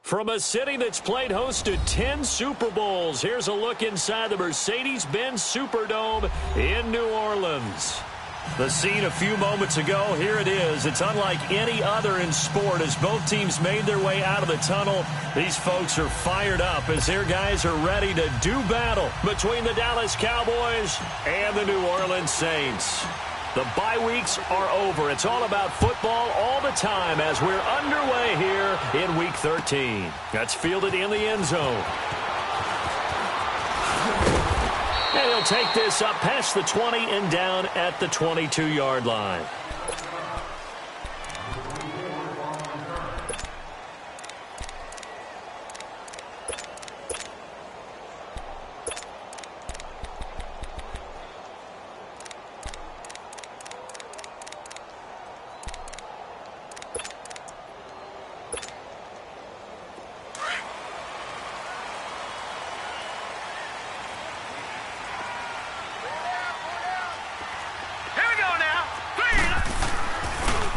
From a city that's played host to 10 Super Bowls, here's a look inside the Mercedes-Benz Superdome in New Orleans. The scene a few moments ago, here it is. It's unlike any other in sport as both teams made their way out of the tunnel. These folks are fired up as their guys are ready to do battle between the Dallas Cowboys and the New Orleans Saints. The bye weeks are over. It's all about football all the time as we're underway here in Week 13. That's fielded in the end zone. And he'll take this up past the 20 and down at the 22-yard line.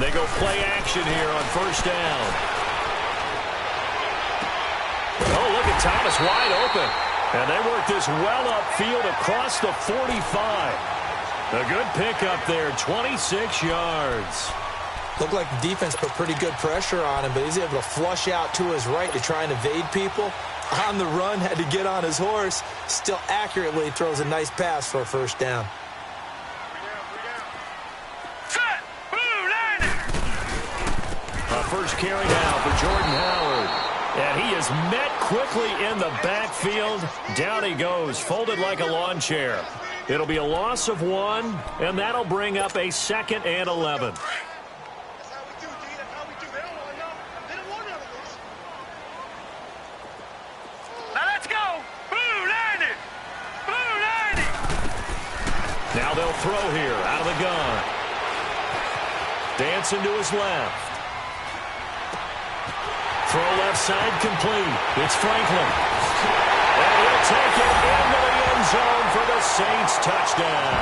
They go play action here on first down. Oh, look at Thomas wide open. And they work this well upfield across the 45. A good pickup there, 26 yards. Looked like the defense put pretty good pressure on him, but he's able to flush out to his right to try and evade people. On the run, had to get on his horse. Still accurately throws a nice pass for a first down. First carry now for Jordan Howard. And he is met quickly in the backfield. Down he goes, folded like a lawn chair. It'll be a loss of 1, and that'll bring up a 2nd and 11. Now let's go. Blue landed. Blue landed. Now they'll throw here out of the gun. Dancing to his left. Throw left side complete. It's Franklin. And he'll take it into the end zone for the Saints touchdown.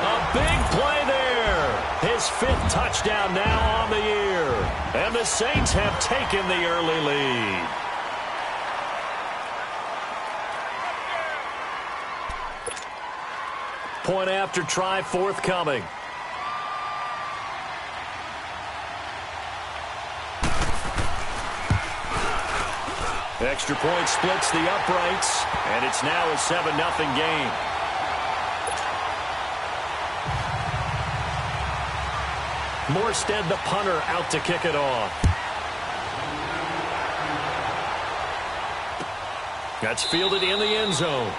A big play there. His 5th touchdown now on the year. And the Saints have taken the early lead. Point after try forthcoming. Extra point splits the uprights, and it's now a 7-0 game. Morstead, the punter, out to kick it off. That's fielded in the end zone.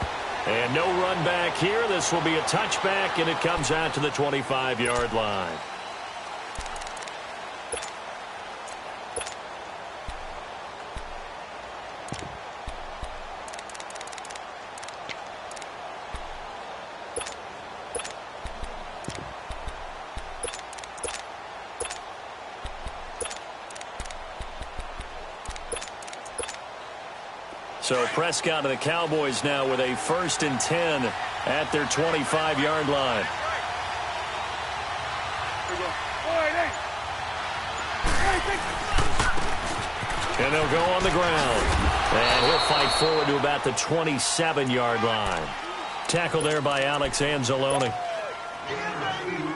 And no run back here. This will be a touchback, and it comes out to the 25-yard line. So Prescott and the Cowboys now with a 1st and 10 at their 25-yard line. And they'll go on the ground. And he'll fight forward to about the 27-yard line. Tackle there by Alex Anzalone.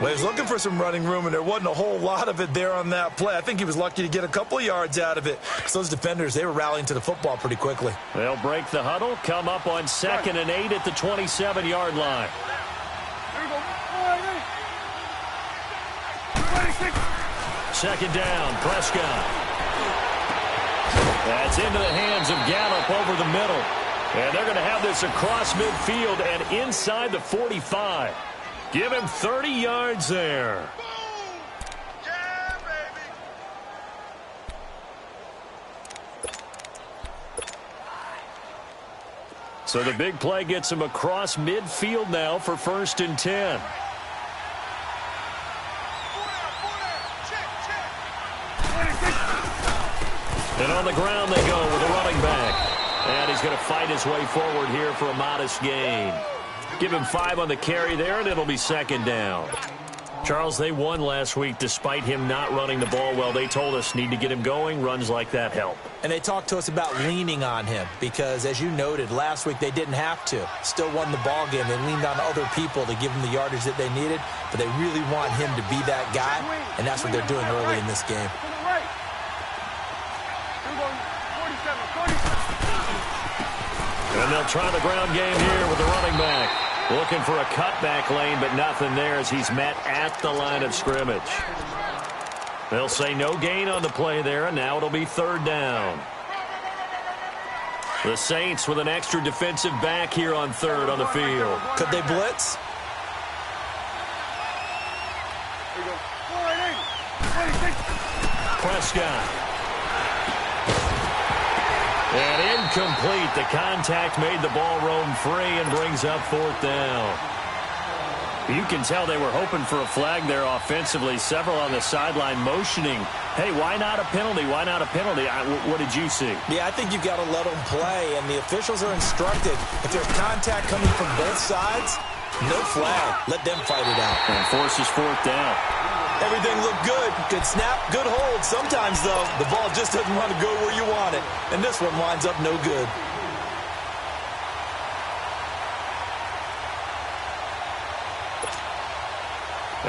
Well, he was looking for some running room, and there wasn't a whole lot of it there on that play. I think he was lucky to get a couple of yards out of it. Because those defenders, they were rallying to the football pretty quickly. They'll break the huddle, come up on 2nd and 8 at the 27-yard line. Second down, Prescott. That's into the hands of Gallup over the middle. And they're going to have this across midfield and inside the 45. Give him 30 yards there. Yeah, baby. So the big play gets him across midfield now for 1st and 10. And on the ground they go with a running back. And he's going to fight his way forward here for a modest gain. Give him 5 on the carry there, and it'll be 2nd down. Charles, they won last week despite him not running the ball well. They told us need to get him going. Runs like that help. And they talked to us about leaning on him because, as you noted, last week they didn't have to. Still won the ball game. They leaned on other people to give them the yardage that they needed, but they really want him to be that guy, and that's what they're doing early in this game. And they'll try the ground game here with the running back. Looking for a cutback lane, but nothing there as he's met at the line of scrimmage. They'll say no gain on the play there, and now it'll be third down. The Saints with an extra defensive back here on third on the field. Could they blitz? Prescott. And incomplete. The contact made the ball roam free and brings up fourth down. You can tell they were hoping for a flag there offensively. Several on the sideline motioning. Hey, why not a penalty? Why not a penalty? What did you see? Yeah, I think you've got to let them play, and the officials are instructed. If there's contact coming from both sides, no flag. Let them fight it out. And forces fourth down. Everything looked good. Good snap, good hold. Sometimes, though, the ball just doesn't want to go where you want it. And this one winds up no good.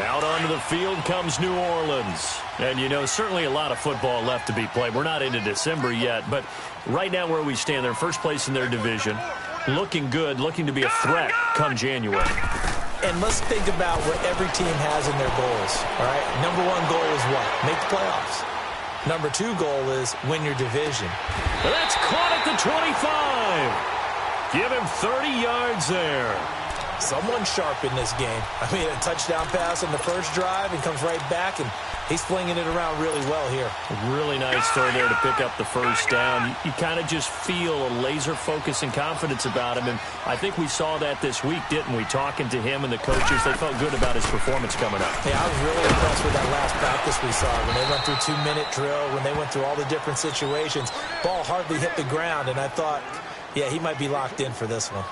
Out onto the field comes New Orleans. And, you know, certainly a lot of football left to be played. We're not into December yet, but right now where we stand, they're first place in their division. Looking good, looking to be a threat come January. And let's think about what every team has in their goals, all right? Number one goal is what? Make the playoffs. Number two goal is win your division. Well, that's caught at the 25. Give him 30 yards there. Someone sharp in this game. I mean, a touchdown pass on the first drive and comes right back, and he's flinging it around really well here. Really nice throw there to pick up the first down. You kind of just feel a laser focus and confidence about him, and I think we saw that this week, didn't we? Talking to him and the coaches, they felt good about his performance coming up. Yeah, I was really impressed with that last practice we saw. When they went through 2-minute drill, when they went through all the different situations, ball hardly hit the ground, and I thought, yeah, he might be locked in for this one.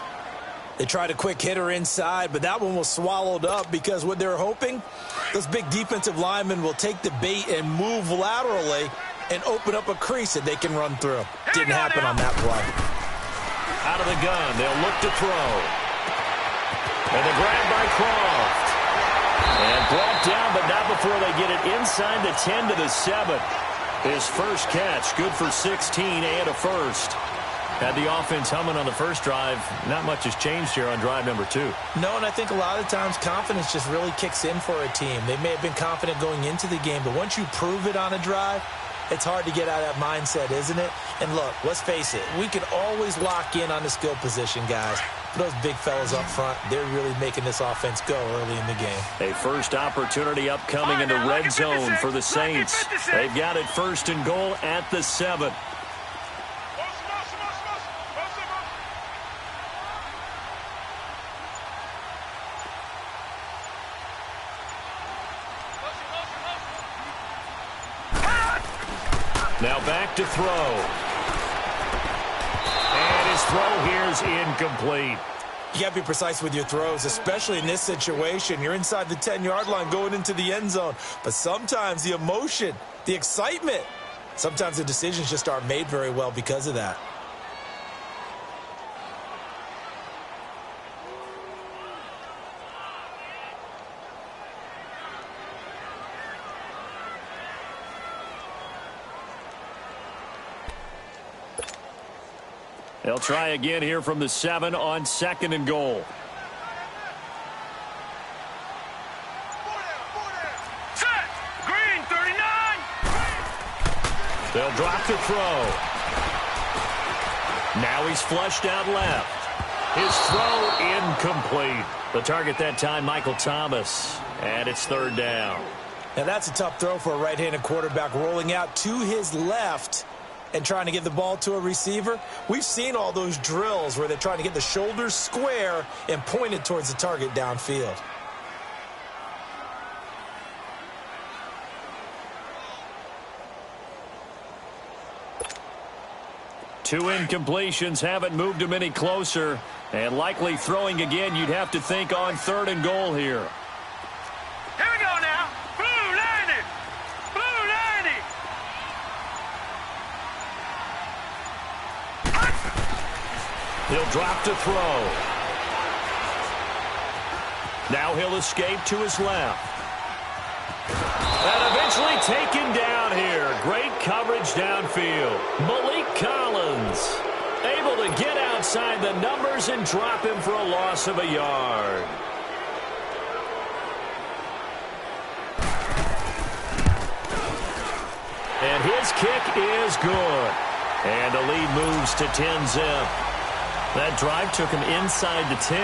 They tried a quick hitter inside, but that one was swallowed up because what they're hoping, those big defensive linemen will take the bait and move laterally and open up a crease that they can run through. Didn't happen on that play. Out of the gun, they'll look to throw. And the grab by Croft. And brought down, but not before they get it inside the 10 to the 7. His first catch, good for 16 and a first. Had the offense humming on the first drive. Not much has changed here on drive number 2. No, and I think a lot of times confidence just really kicks in for a team. They may have been confident going into the game, but once you prove it on a drive, it's hard to get out of that mindset, isn't it? And look, let's face it, we can always lock in on the skill position, guys. But those big fellas up front, they're really making this offense go early in the game. A first opportunity upcoming in the red zone for the Saints. They've got it first and goal at the 7. Now back to throw. And his throw here is incomplete. You got to be precise with your throws, especially in this situation. You're inside the 10-yard line going into the end zone. But sometimes the emotion, the excitement, sometimes the decisions just aren't made very well because of that. They'll try again here from the 7 on second and goal. Set. Green, 39. They'll drop the throw. Now he's flushed out left. His throw incomplete. The target that time, Michael Thomas. And it's third down. Now that's a tough throw for a right-handed quarterback, rolling out to his left and trying to get the ball to a receiver. We've seen all those drills where they're trying to get the shoulders square and point it towards the target downfield. Two incompletions haven't moved him any closer. And likely throwing again, you'd have to think on third and goal here. Here we go now. He'll drop to throw. Now he'll escape to his left. And eventually taken down here. Great coverage downfield. Malik Collins able to get outside the numbers and drop him for a loss of a yard. And his kick is good. And the lead moves to 10-zip. That drive took him inside the 10.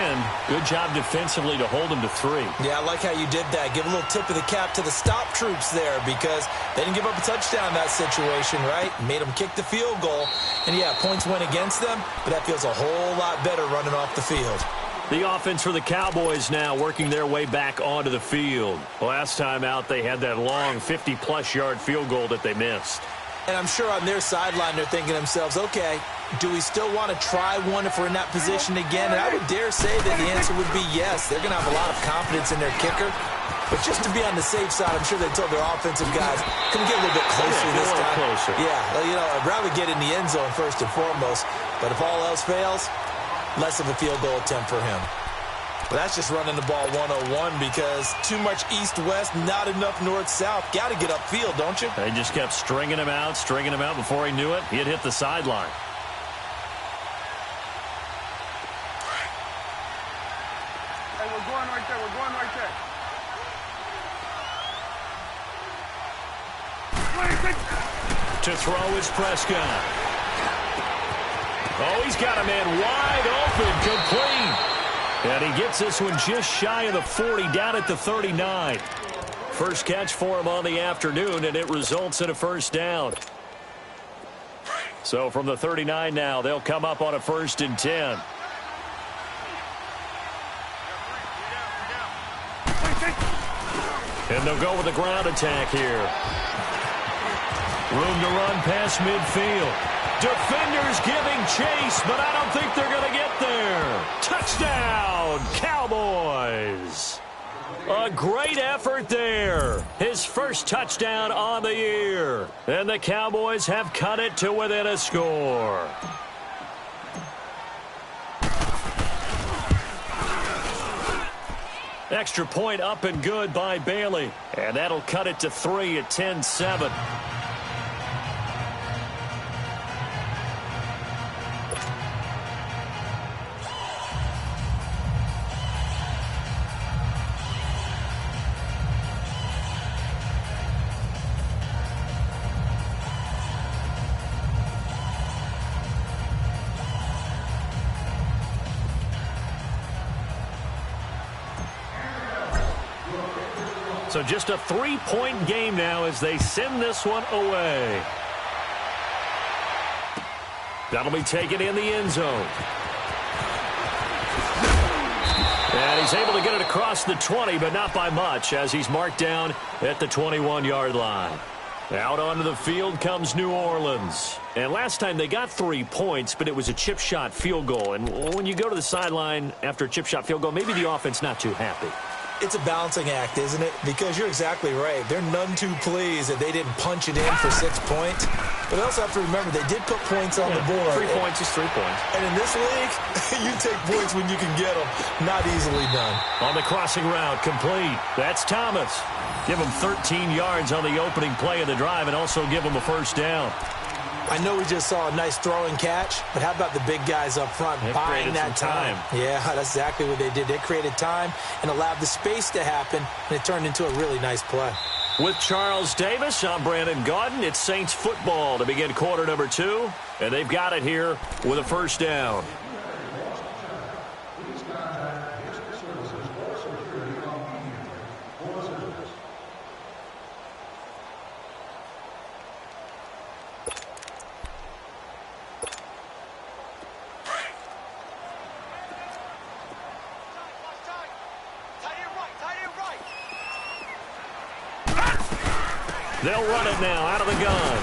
Good job defensively to hold him to 3. Yeah, I like how you did that. Give a little tip of the cap to the stop troops there because they didn't give up a touchdown in that situation, right? Made them kick the field goal. And, yeah, points went against them, but that feels a whole lot better running off the field. The offense for the Cowboys now working their way back onto the field. Last time out, they had that long 50-plus yard field goal that they missed. And I'm sure on their sideline they're thinking to themselves, okay, do we still want to try one if we're in that position again? And I would dare say that the answer would be yes. They're going to have a lot of confidence in their kicker. But just to be on the safe side, I'm sure they told their offensive guys, can we get a little bit closer this time? Closer. Yeah, you know, I'd rather get in the end zone first and foremost. But if all else fails, less of a field goal attempt for him. But that's just running the ball 101 because too much east-west, not enough north-south. Got to get upfield, don't you? They just kept stringing him out. Before he knew it, he had hit the sideline. Hey, we're going right there. To throw is Prescott. Oh, he's got a man wide open, complete. And he gets this one just shy of the 40, down at the 39. First catch for him on the afternoon, and it results in a first down. So from the 39 now, they'll come up on a 1st and 10. And they'll go with the ground attack here. Room to run past midfield. Defenders giving chase, but I don't think they're going to get there. Touchdown, Cowboys. A great effort there. His first touchdown on the year. And the Cowboys have cut it to within a score. Extra point up and good by Bailey. And that'll cut it to 3 at 10-7. So just a 3-point game now as they send this one away. That'll be taken in the end zone. And he's able to get it across the 20, but not by much as he's marked down at the 21-yard line. Out onto the field comes New Orleans. And last time they got 3 points, but it was a chip shot field goal. And when you go to the sideline after a chip shot field goal, maybe the offense not too happy. It's a balancing act, isn't it? Because you're exactly right. They're none too pleased that they didn't punch it in for 6 points. But they also have to remember they did put points on the board. 3 points is 3 points. And in this league, you take points when you can get them. Not easily done. On the crossing route, complete. That's Thomas. Give him 13 yards on the opening play of the drive and also give him a first down. I know we just saw a nice throwing catch, but how about the big guys up front buying that time? Yeah, that's exactly what they did. They created time and allowed the space to happen, and it turned into a really nice play. With Charles Davis, I'm Brandon Gaudin. It's Saints football to begin quarter number 2, and they've got it here with a first down. They'll run it now out of the gun.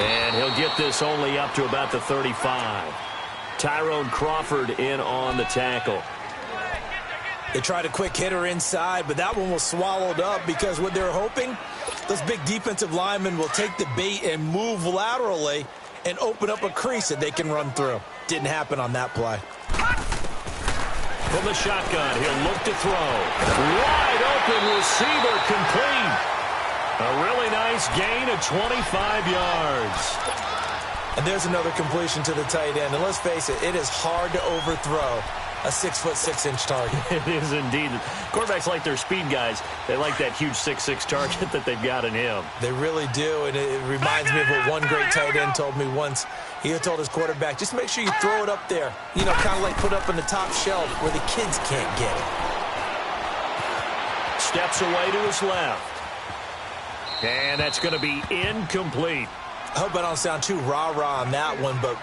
And he'll get this only up to about the 35. Tyrone Crawford in on the tackle. They tried a quick hitter inside, but that one was swallowed up because what they're hoping, those big defensive linemen will take the bait and move laterally. and open up a crease that they can run through. Didn't happen on that play. From the shotgun, he'll look to throw. Wide open receiver, complete. A really nice gain of 25 yards. And there's another completion to the tight end. And let's face it, it is hard to overthrow a 6'6" target. It is indeed. Quarterbacks like their speed guys. They like that huge 6'6" target that they've got in him. They really do, and it reminds me of what one great tight end told me once. He had told his quarterback, just make sure you throw it up there. You know, kind of like put up on the top shelf where the kids can't get it. Steps away to his left. And that's going to be incomplete. I hope I don't sound too rah-rah on that one, but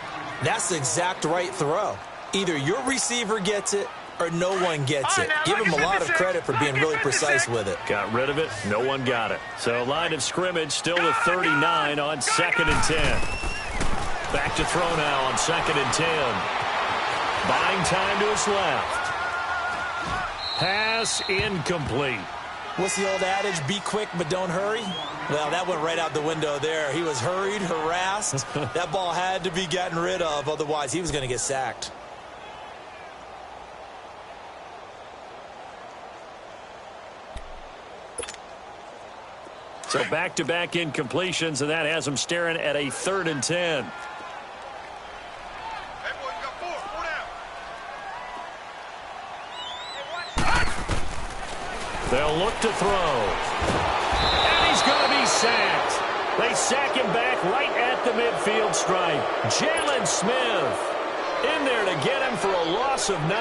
that's the exact right throw. Either your receiver gets it or no one gets it. Give him a lot of credit for being really precise with it. Got rid of it. No one got it. So line of scrimmage still the 39 on 2nd and 10. Back to throw now on 2nd and 10. Buying time to his left. Pass incomplete. What's the old adage? Be quick, but don't hurry? Well, that went right out the window there. He was hurried, harassed. That ball had to be gotten rid of. Otherwise, he was going to get sacked. So back-to-back incompletions, and that has him staring at a 3rd and 10. They'll look to throw. And he's going to be sacked. They sack him back right at the midfield stripe. Jalen Smith in there to get him for a loss of 9,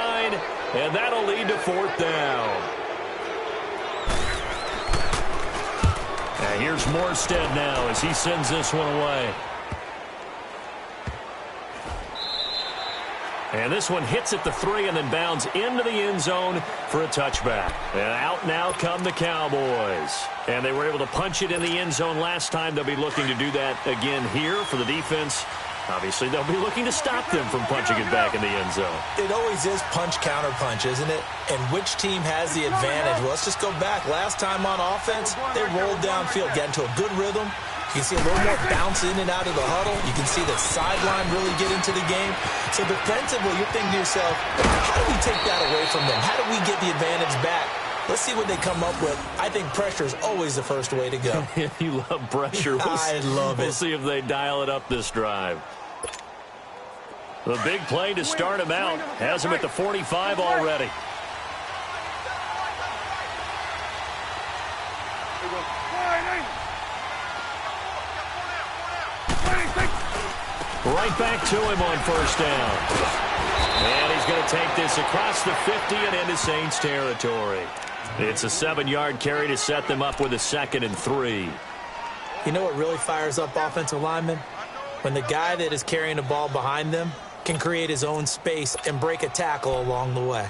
and that'll lead to 4th down. And here's Morstead now as he sends this one away. And this one hits at the 3 and then bounds into the end zone for a touchback. And out now come the Cowboys. And they were able to punch it in the end zone last time. They'll be looking to do that again here for the defense. Obviously, they'll be looking to stop them from punching it back in the end zone. It always is punch-counter-punch, isn't it? And which team has the advantage? Well, let's just go back. Last time on offense, they rolled downfield, got into a good rhythm. You can see a little more bounce in and out of the huddle. You can see the sideline really get into the game. So defensively, you're thinking to yourself, how do we take that away from them? How do we get the advantage back? Let's see what they come up with. I think pressure is always the first way to go. You love pressure. I love it. We'll see if they dial it up this drive. The big play to start him out has him at the 45 already. Right back to him on 1st down. And he's going to take this across the 50 and into Saints territory. It's a 7-yard carry to set them up with a 2nd and 3. You know what really fires up offensive linemen? When the guy that is carrying the ball behind them can create his own space and break a tackle along the way.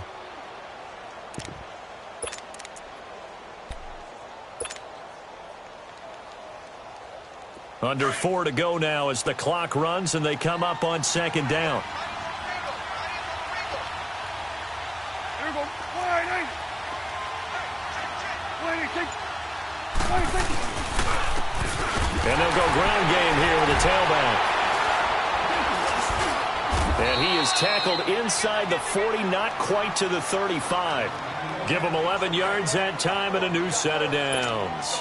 Under 4 to go now as the clock runs and they come up on 2nd down. And they'll go ground game here with a tailback. And he is tackled inside the 40, not quite to the 35. Give him 11 yards that time and a new set of downs.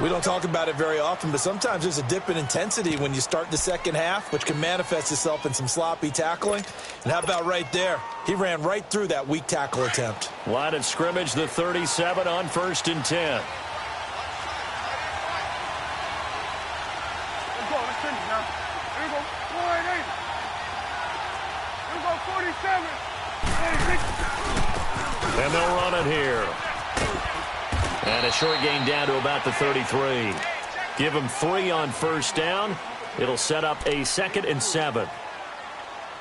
We don't talk about it very often, but sometimes there's a dip in intensity when you start the second half, which can manifest itself in some sloppy tackling. And how about right there? He ran right through that weak tackle attempt. Line of scrimmage, the 37 on 1st and 10. And they'll run it here. And a short gain down to about the 33. Give them 3 on 1st down. It'll set up a 2nd and 7.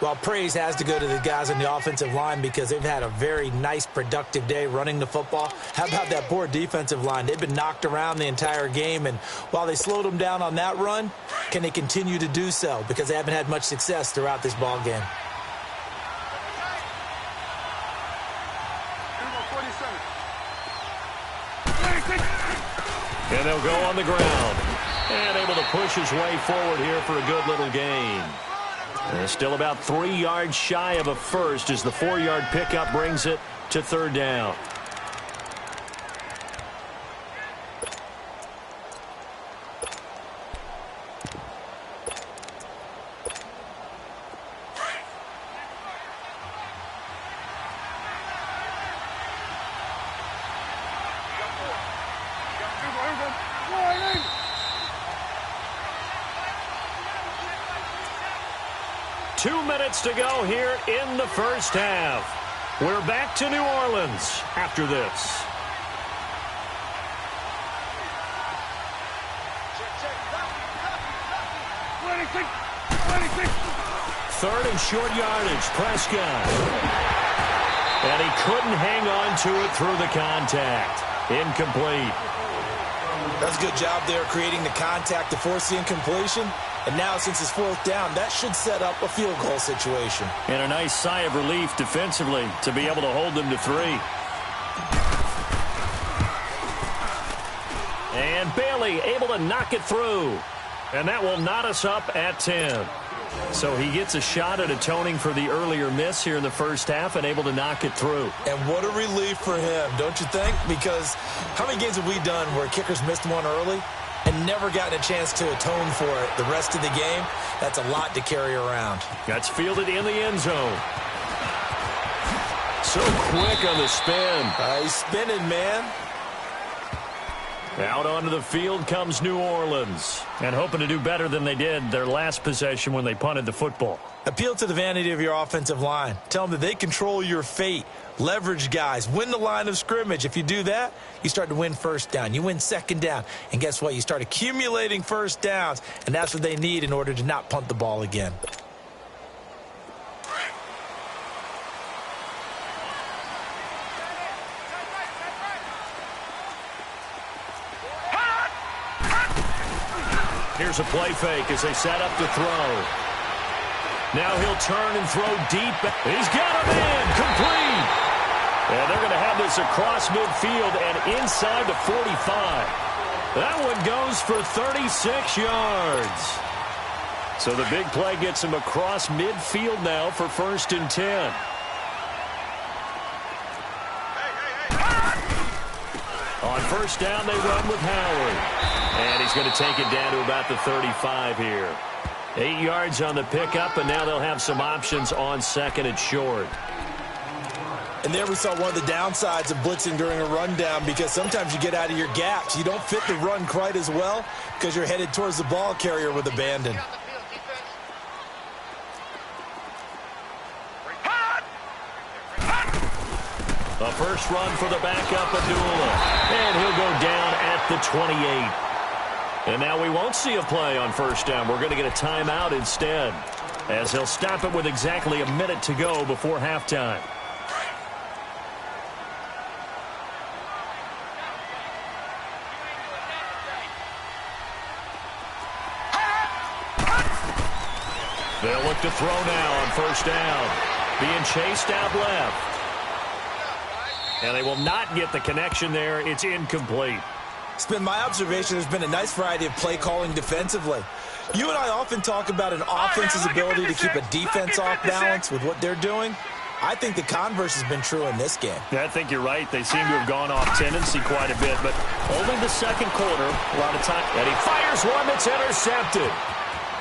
Well, praise has to go to the guys on the offensive line because they've had a very nice, productive day running the football. How about that poor defensive line? They've been knocked around the entire game, and while they slowed them down on that run, can they continue to do so? Because they haven't had much success throughout this ball game. And they'll go on the ground. And able to push his way forward here for a good little gain. And still about 3 yards shy of a first as the 4-yard pickup brings it to third down. To go here in the first half. We're back to New Orleans after this. Third and short yardage, Prescott. And he couldn't hang on to it through the contact. Incomplete. That's a good job there creating the contact to force the incompletion. And now, since it's fourth down, that should set up a field goal situation. And a nice sigh of relief defensively to be able to hold them to 3. And Bailey able to knock it through. And that will knot us up at 10. So he gets a shot at atoning for the earlier miss here in the first half and able to knock it through. And what a relief for him, don't you think? Because how many games have we done where kickers missed one early and never gotten a chance to atone for it the rest of the game? That's a lot to carry around. That's fielded in the end zone. So quick on the spin. He's spinning, man. Out onto the field comes New Orleans. And hoping to do better than they did their last possession when they punted the football. Appeal to the vanity of your offensive line. Tell them that they control your fate. Leverage guys. Win the line of scrimmage. If you do that, you start to win first down. You win second down. And guess what? You start accumulating first downs. And that's what they need in order to not punt the ball again. Here's a play fake as they set up to throw. Now he'll turn and throw deep. He's got him in. Complete. And they're going to have this across midfield and inside the 45. That one goes for 36 yards. So the big play gets him across midfield now for 1st and 10. On first down, they run with Howard. And he's going to take it down to about the 35 here. 8 yards on the pickup, and now they'll have some options on 2nd and short. And there we saw one of the downsides of blitzing during a rundown, because sometimes you get out of your gaps. You don't fit the run quite as well because you're headed towards the ball carrier with abandon. The first run for the backup, Abdullah. And he'll go down at the 28. And now we won't see a play on first down. We're going to get a timeout instead, as he'll stop it with exactly a minute to go before halftime. They'll look to throw now on first down. Being chased out left. And they will not get the connection there. It's incomplete. It's been my observation there's been a nice variety of play calling defensively. You and I often talk about an offense's ability to keep a defense off balance with what they're doing. I think the converse has been true in this game. Yeah, I think you're right. They seem to have gone off tendency quite a bit, but only the second quarter, a lot of time. And he fires one that's intercepted.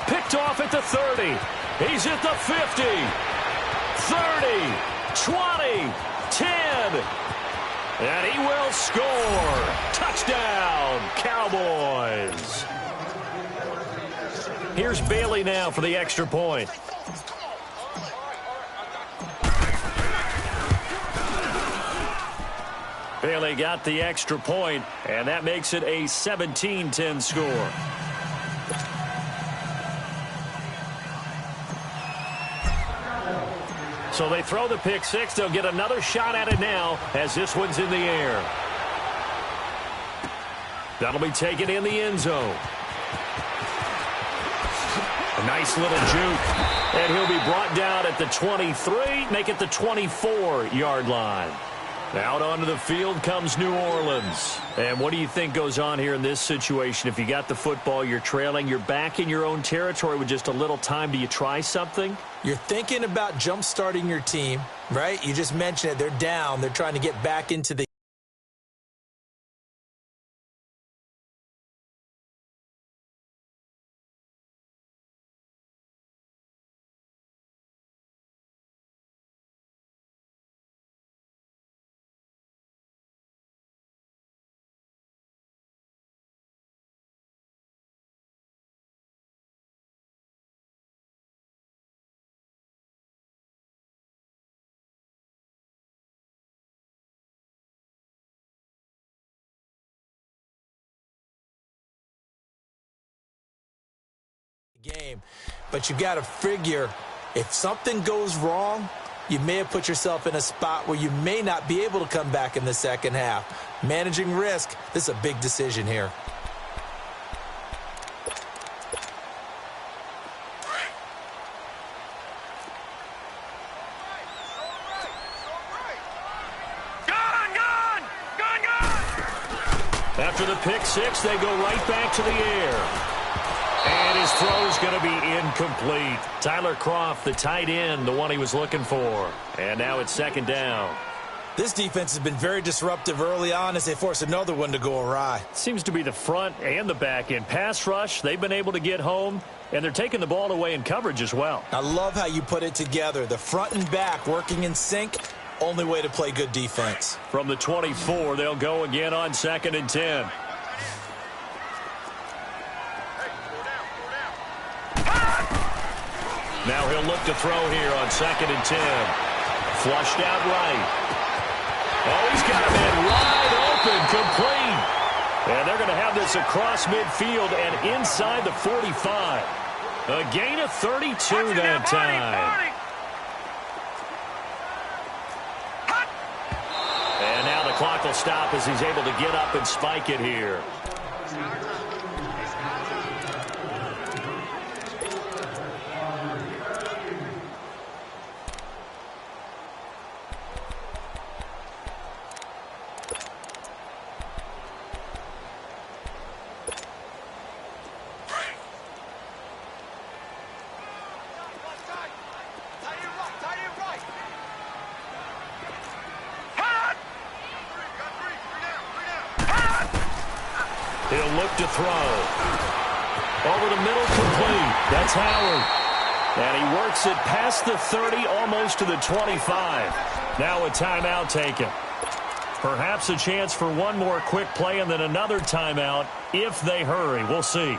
Picked off at the 30. He's at the 50. 30. 20. 10. And he will score. Touchdown, Cowboys. Here's Bailey now for the extra point. Bailey got the extra point, and that makes it a 17-10 score. So they throw the pick six. They'll get another shot at it now as this one's in the air. That'll be taken in the end zone. A nice little juke. And he'll be brought down at the 23, make it the 24-yard line. Out onto the field comes New Orleans. And what do you think goes on here in this situation? If you got the football, you're trailing, you're back in your own territory with just a little time. Do you try something? You're thinking about jump-starting your team, right? You just mentioned it. They're down. They're trying to get back into the game. But you got to figure, if something goes wrong, you may have put yourself in a spot where you may not be able to come back in the second half. Managing risk, this is a big decision here. After the pick six, they go right back to the air. And his throw is going to be incomplete. Tyler Kroft, the tight end, the one he was looking for. And now it's second down. This defense has been very disruptive early on as they force another one to go awry. Seems to be the front and the back end. Pass rush, they've been able to get home, and they're taking the ball away in coverage as well. I love how you put it together. The front and back working in sync. Only way to play good defense. From the 24, they'll go again on 2nd and 10. Now he'll look to throw here on 2nd and 10. Flushed out right. Oh, he's got a man wide open, complete. And they're going to have this across midfield and inside the 45. A gain of 32 that time. And now the clock will stop as he's able to get up and spike it here. He'll look to throw. Over the middle, complete. That's Howard. And he works it past the 30, almost to the 25. Now a timeout taken. Perhaps a chance for one more quick play and then another timeout if they hurry. We'll see.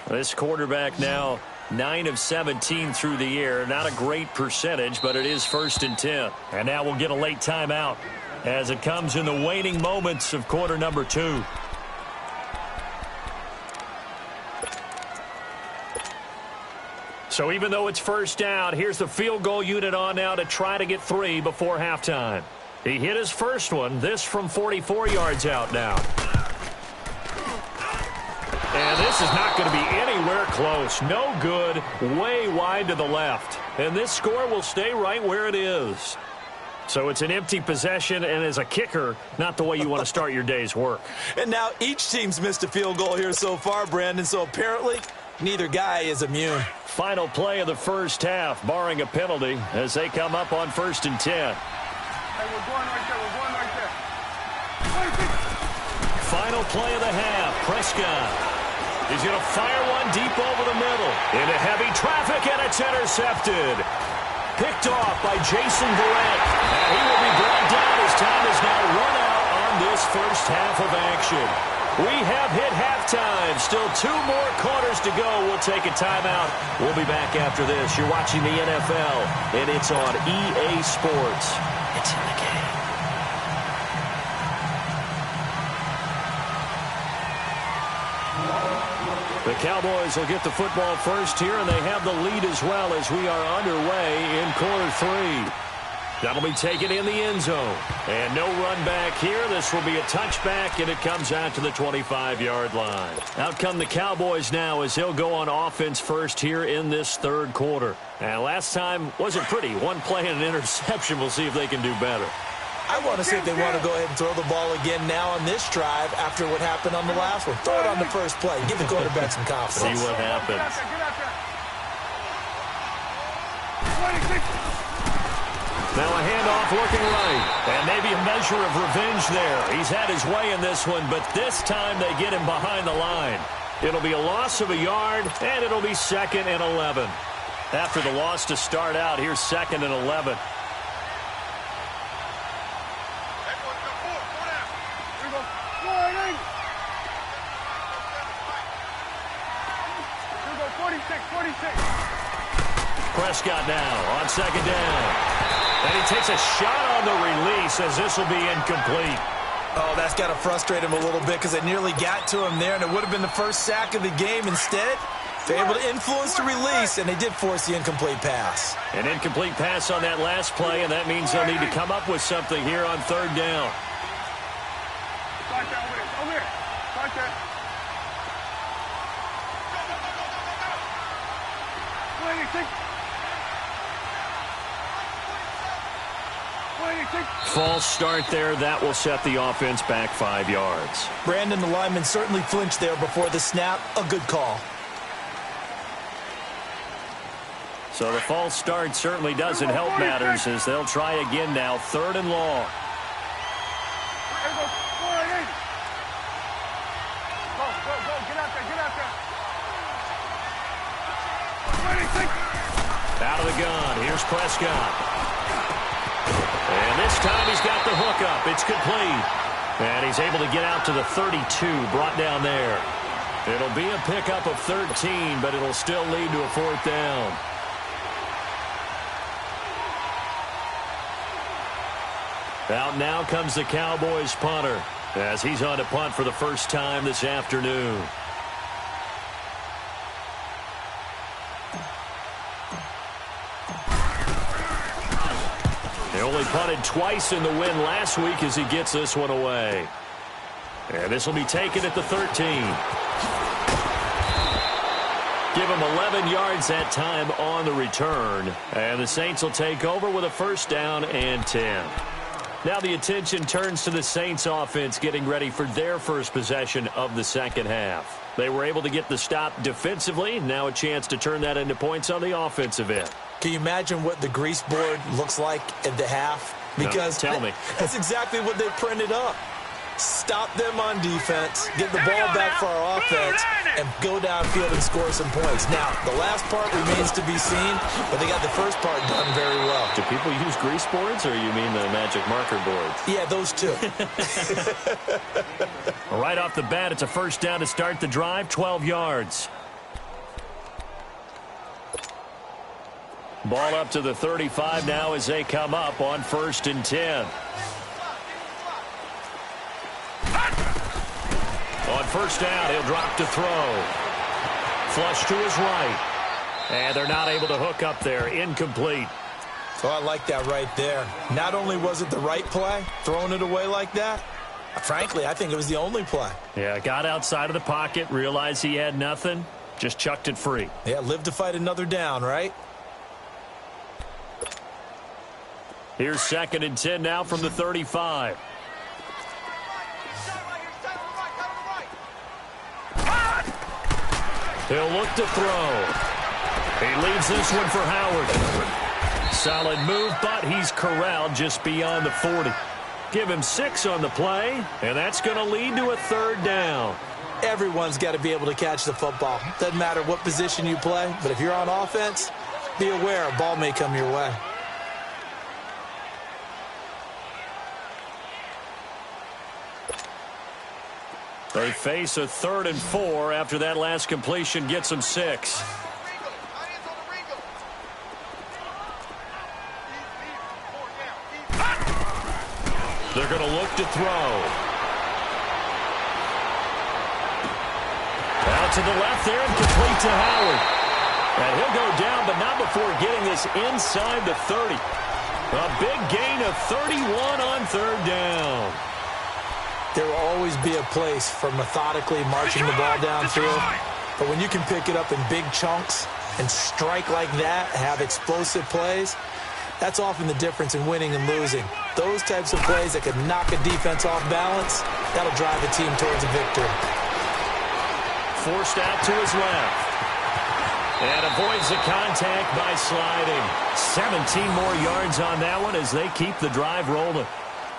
This quarterback now 9 of 17 through the air. Not a great percentage, but it is 1st and 10. And now we'll get a late timeout as it comes in the waning moments of quarter number 2. So even though it's first down, here's the field goal unit on now to try to get 3 before halftime. He hit his first one, this from 44 yards out now. And this is not going to be anywhere close. No good, way wide to the left. And this score will stay right where it is. So it's an empty possession, and as a kicker, not the way you want to start your day's work. And now each team's missed a field goal here so far, Brandon, so apparently neither guy is immune. Final play of the first half, barring a penalty, as they come up on 1st and 10. Hey, we're going right there. We're going right there. Final play of the half, Prescott. He's going to fire one deep over the middle. Into heavy traffic, and it's intercepted. Picked off by Jason Verrett. And he will be brought down as time is now run out on this first half of action. We have hit halftime. Still 2 more quarters to go. We'll take a timeout. We'll be back after this. You're watching the NFL, and it's on EA Sports. It's in the game. The Cowboys will get the football first here, and they have the lead as well as we are underway in quarter 3. That'll be taken in the end zone. And no run back here. This will be a touchback, and it comes out to the 25-yard line. Out come the Cowboys now as they'll go on offense first here in this third quarter. And last time wasn't pretty. One play and an interception. We'll see if they can do better. I want to see if they want to go ahead and throw the ball again now on this drive after what happened on the last one. Throw it on the first play. Give the quarterback some confidence. See what happens. Now a handoff looking right. And maybe a measure of revenge there. He's had his way in this one, but this time they get him behind the line. It'll be a loss of a yard, and it'll be 2nd and 11. After the loss to start out, here's 2nd and 11. Prescott now on 2nd down. And he takes a shot on the release as this will be incomplete. Oh, that's got to frustrate him a little bit because they nearly got to him there, and it would have been the first sack of the game. Instead, they're able to influence the release, and they did force the incomplete pass. An incomplete pass on that last play, and that means they'll need to come up with something here on 3rd down. False start there. That will set the offense back 5 yards. Brandon, the lineman certainly flinched there before the snap. A good call. So the false start certainly doesn't help matters as they'll try again now. 3rd and long. Out of the gun. Here's Prescott. And this time he's got the hook up. It's complete. And he's able to get out to the 32, brought down there. It'll be a pickup of 13, but it'll still lead to a 4th down. Out now comes the Cowboys punter as he's on to punt for the first time this afternoon. He only punted twice in the win last week as he gets this one away. And this will be taken at the 13. Give him 11 yards that time on the return. And the Saints will take over with a 1st down and 10. Now the attention turns to the Saints offense getting ready for their first possession of the second half. They were able to get the stop defensively. Now a chance to turn that into points on the offensive end. Can you imagine what the grease board looks like at the half? Because no, tell me. That's exactly what they printed up. Stop them on defense, get the ball back for our offense, and go downfield and score some points. Now, the last part remains to be seen, but they got the first part done very well. Do people use grease boards, or you mean the magic marker boards? Yeah, those two. Right off the bat, it's a 1st down to start the drive, 12 yards. Ball up to the 35 now as they come up on 1st and 10. On 1st down, he'll drop to throw. Flush to his right. And they're not able to hook up there. Incomplete. So I like that right there. Not only was it the right play, throwing it away like that, frankly, I think it was the only play. Yeah, got outside of the pocket, realized he had nothing, just chucked it free. Yeah, live to fight another down, right? Here's 2nd and 10 now from the 35. He'll look to throw. He leaves this one for Howard. Solid move, but he's corralled just beyond the 40. Give him 6 on the play, and that's going to lead to a 3rd down. Everyone's got to be able to catch the football. Doesn't matter what position you play, but if you're on offense, be aware a ball may come your way. They face a 3rd and 4 after that last completion gets them 6. They're going to look to throw. Out To the left there and complete to Howard. And he'll go down, but not before getting this inside the 30. A big gain of 31 on third down. There will always be a place for methodically marching the ball downfield. But when you can pick it up in big chunks and strike like that, have explosive plays, that's often the difference in winning and losing. Those types of plays that can knock a defense off balance, that'll drive a team towards a victory. Forced out to his left. And avoids the contact by sliding. 17 more yards on that one as they keep the drive rolling.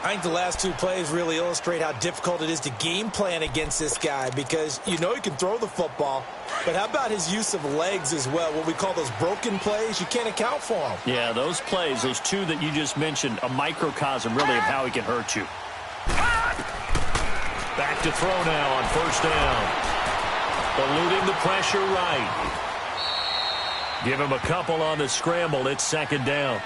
I think the last two plays really illustrate how difficult it is to game plan against this guy because you know he can throw the football, but how about his use of legs as well? What we call those broken plays, you can't account for them. Yeah, those plays, those two that you just mentioned, a microcosm really of how he can hurt you. Back to throw now on first down. Eluding the pressure right. Give him a couple on the scramble. It's second down.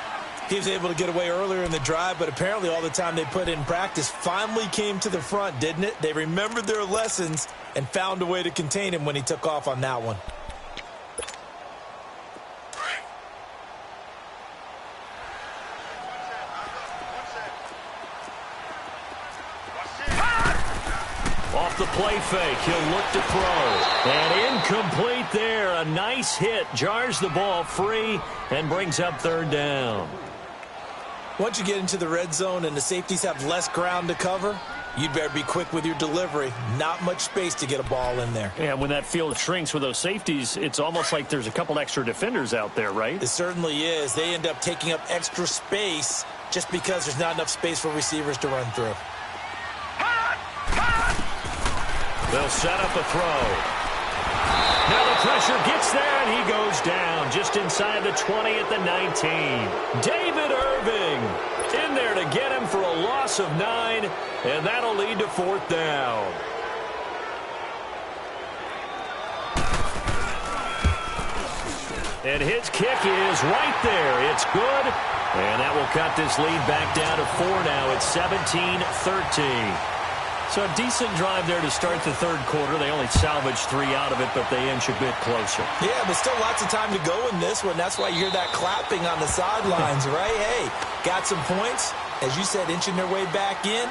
He was able to get away earlier in the drive, but apparently all the time they put in practice finally came to the front, didn't it? They remembered their lessons and found a way to contain him when he took off on that one. Off the play fake, he'll look to throw. And incomplete there. A nice hit. Jars the ball free and brings up third down. Once you get into the red zone and the safeties have less ground to cover, you'd better be quick with your delivery. Not much space to get a ball in there. And when that field shrinks with those safeties, it's almost like there's a couple extra defenders out there, right? It certainly is. They end up taking up extra space just because there's not enough space for receivers to run through. They'll set up a throw. Now the pressure gets there, and he goes down just inside the 20 at the 19. David Irving in there to get him for a loss of 9, and that'll lead to fourth down. And his kick is right there. It's good, and that will cut this lead back down to 4 now. It's 17-13. So a decent drive there to start the third quarter. They only salvaged 3 out of it, but they inch a bit closer. Yeah, but still lots of time to go in this one. That's why you hear that clapping on the sidelines, right? Hey, got some points. As you said, inching their way back in.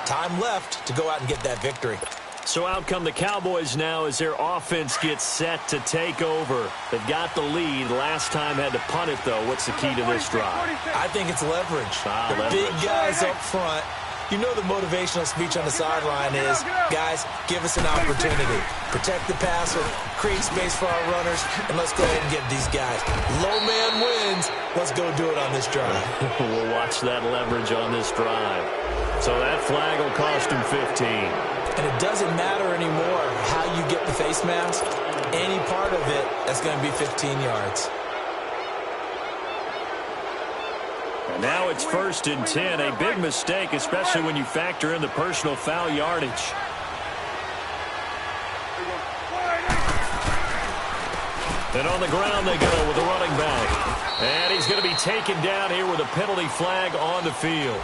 Time left to go out and get that victory. So out come the Cowboys now as their offense gets set to take over. They've got the lead. Last time had to punt it, though. What's the key to this drive? I think it's leverage. The big guys up front. You know the motivational speech on the sideline is, guys, give us an opportunity. Protect the passer, create space for our runners, and let's go ahead and get these guys. Low man wins. Let's go do it on this drive. We'll watch that leverage on this drive. So that flag will cost him 15. And it doesn't matter anymore how you get the face mask. Any part of it, that's going to be 15 yards. Now it's 1st and 10, a big mistake, especially when you factor in the personal foul yardage. And on the ground they go with the running back. And he's going to be taken down here with a penalty flag on the field.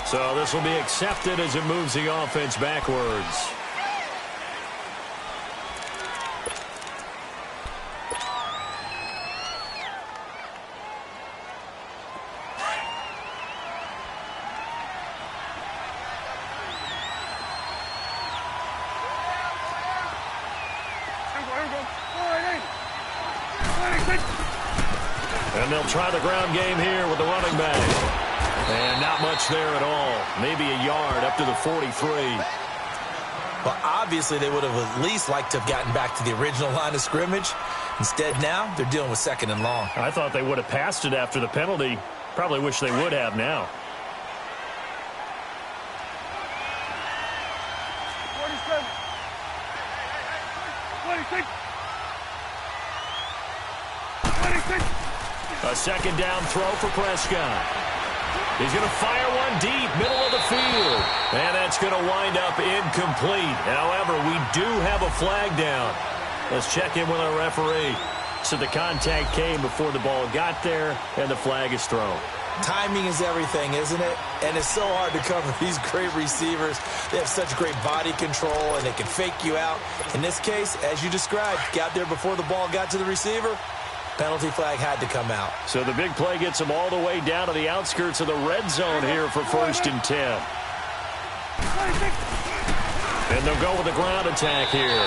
So this will be accepted as it moves the offense backwards. And they'll try the ground game here with the running back. And not much there at all. Maybe a yard up to the 43. Well, obviously they would have at least liked to have gotten back to the original line of scrimmage. Instead now, they're dealing with 2nd and long. I thought they would have passed it after the penalty. Probably wish they would have now. A 2nd down throw for Prescott. He's going to fire one deep, middle of the field. And that's going to wind up incomplete. However, we do have a flag down. Let's check in with our referee. So the contact came before the ball got there, and the flag is thrown. Timing is everything, isn't it? And it's so hard to cover these great receivers. They have such great body control, and they can fake you out. In this case, as you described, got there before the ball got to the receiver. Penalty flag had to come out. So the big play gets them all the way down to the outskirts of the red zone here for 1st and 10. And they'll go with a ground attack here.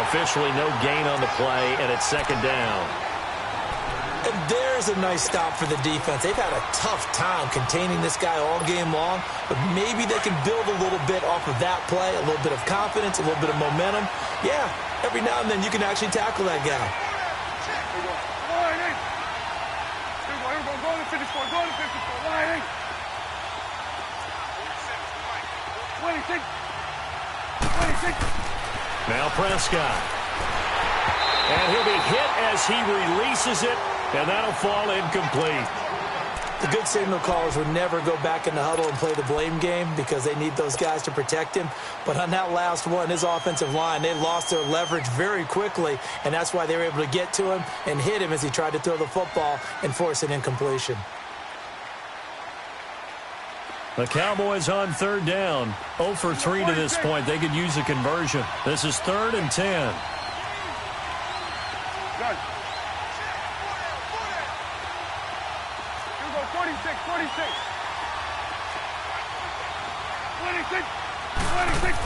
Officially no gain on the play, and it's 2nd down. And there's a nice stop for the defense. They've had a tough time containing this guy all game long, but maybe they can build a little bit off of that play, a little bit of confidence, a little bit of momentum. Yeah, every now and then you can actually tackle that guy. Now Prescott. And he'll be hit as he releases it, and that'll fall incomplete. The good signal callers would never go back in the huddle and play the blame game because they need those guys to protect him. But on that last one, his offensive line, they lost their leverage very quickly, and that's why they were able to get to him and hit him as he tried to throw the football and force an incompletion. The Cowboys on 3rd down. 0 for 3 to this point. They could use a conversion. This is 3rd and 10. Good. Here we go, 46, 46. 26, 26.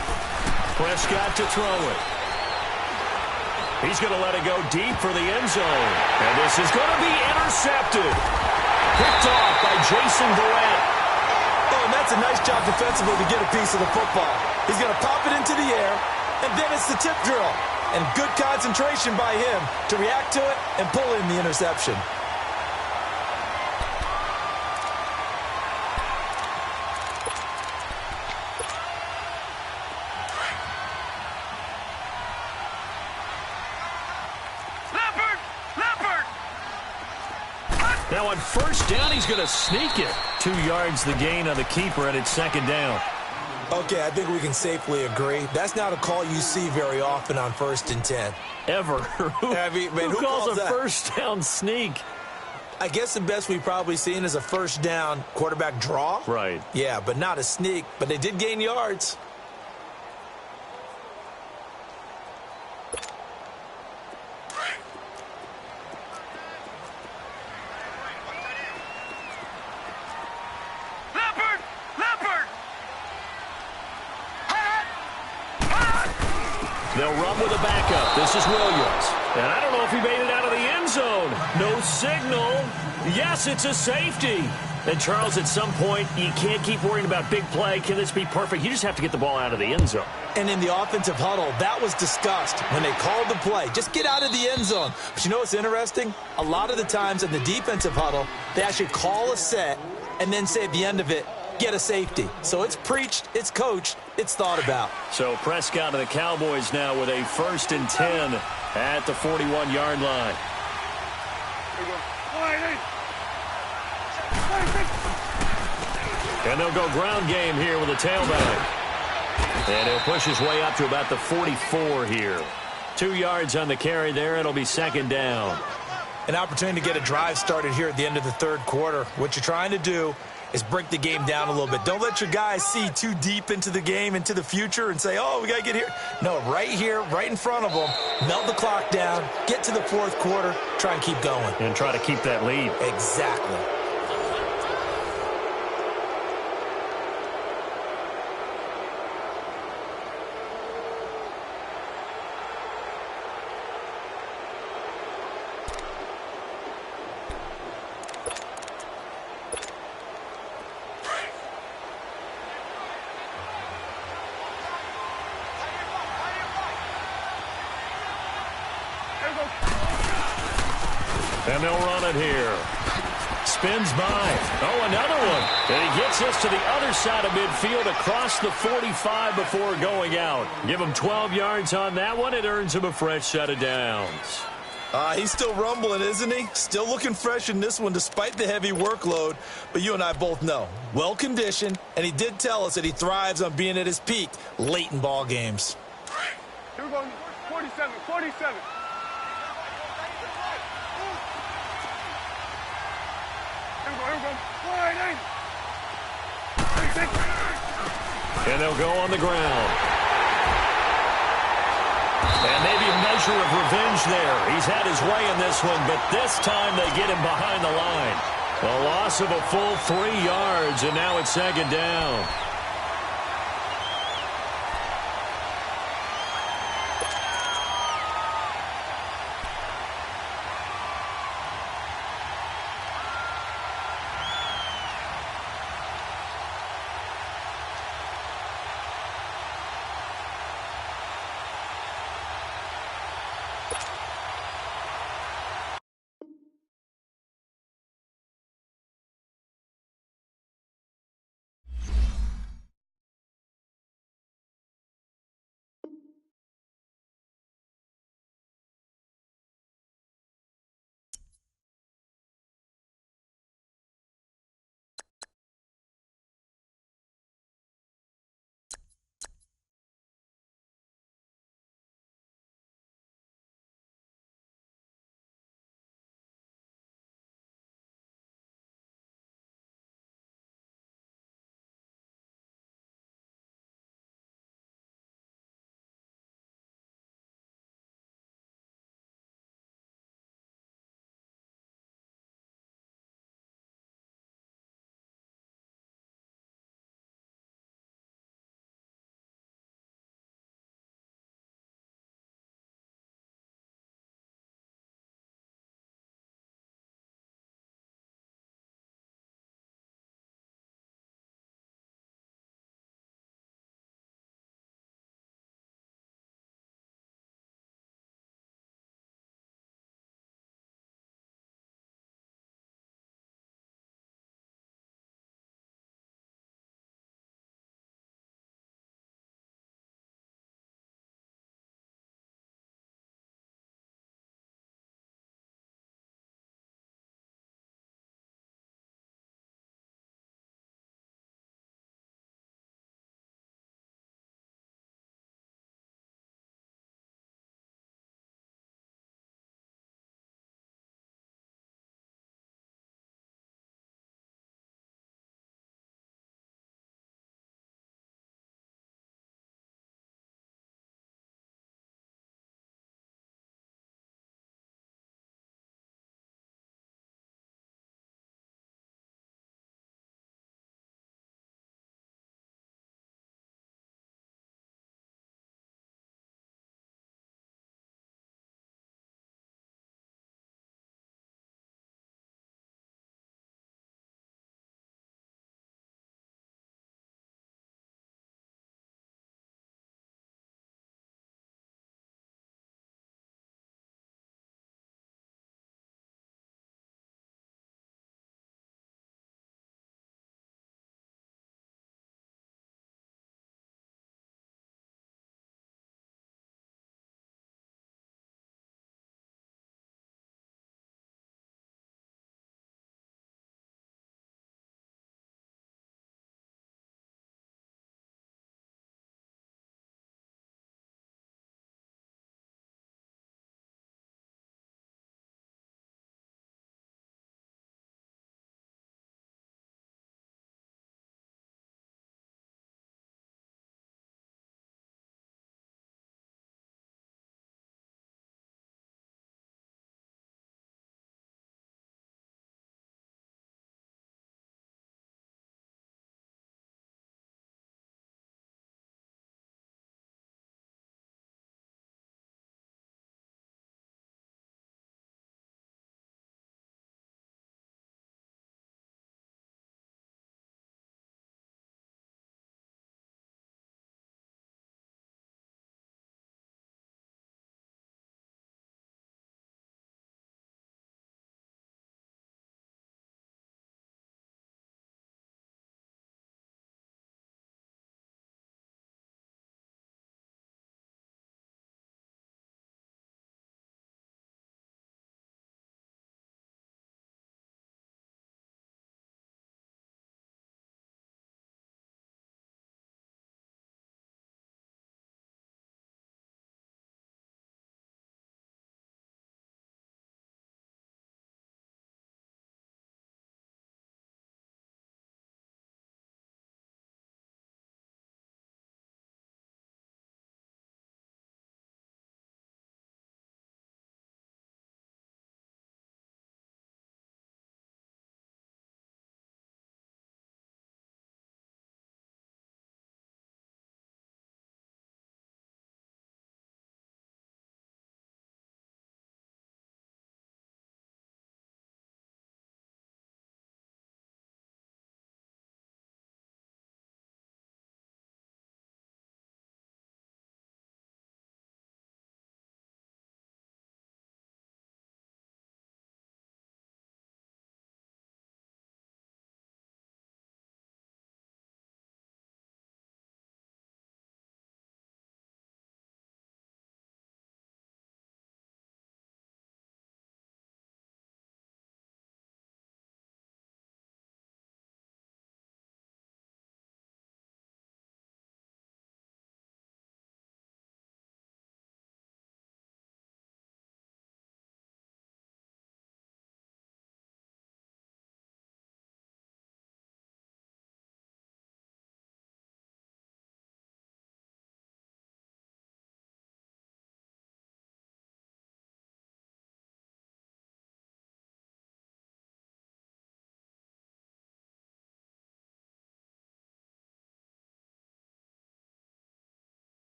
Prescott to throw it. He's going to let it go deep for the end zone. And this is going to be intercepted. Picked off by Jason Verrett. Oh, and that's a nice job defensively to get a piece of the football. He's going to pop it into the air, and then it's the tip drill. And good concentration by him to react to it and pull in the interception. Now on 1st down, he's going to sneak it. 2 yards the gain on the keeper, and it's 2nd down. Okay, I think we can safely agree. That's not a call you see very often on 1st and 10. Ever. Who calls a 1st down sneak? I guess the best we've probably seen is a 1st down quarterback draw. Right. Yeah, but not a sneak. But they did gain yards. They'll run with a backup. This is Williams. And I don't know if he made it out of the end zone. No signal. Yes, it's a safety. And, Charles, at some point, you can't keep worrying about big play. Can this be perfect? You just have to get the ball out of the end zone. And in the offensive huddle, that was discussed when they called the play. Just get out of the end zone. But you know what's interesting? A lot of the times in the defensive huddle, they actually call a set and then say at the end of it, get a safety. So it's preached, it's coached, it's thought about. So Prescott of the Cowboys now with a 1st and 10 at the 41-yard line. And they'll go ground game here with a tailback. And he'll push his way up to about the 44 here. 2 yards on the carry there. It'll be 2nd down. An opportunity to get a drive started here at the end of the 3rd quarter. What you're trying to do is break the game down a little bit. Don't let your guys see too deep into the game, into the future, and say, oh, we got to get here. No, right here, right in front of them, melt the clock down, get to the 4th quarter, try and keep going. And try to keep that lead. Exactly. And they'll run it here. Spins by. Oh, another one. And he gets us to the other side of midfield across the 45 before going out. Give him 12 yards on that one. It earns him a fresh set of downs. He's still rumbling, isn't he? Still looking fresh in this one despite the heavy workload. But you and I both know, well-conditioned, and he did tell us that he thrives on being at his peak late in ball games. Here we go, 47, 47. And they'll go on the ground. And maybe a measure of revenge there. He's had his way in this one, but this time they get him behind the line. A loss of a full 3 yards, and now it's second down.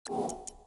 you.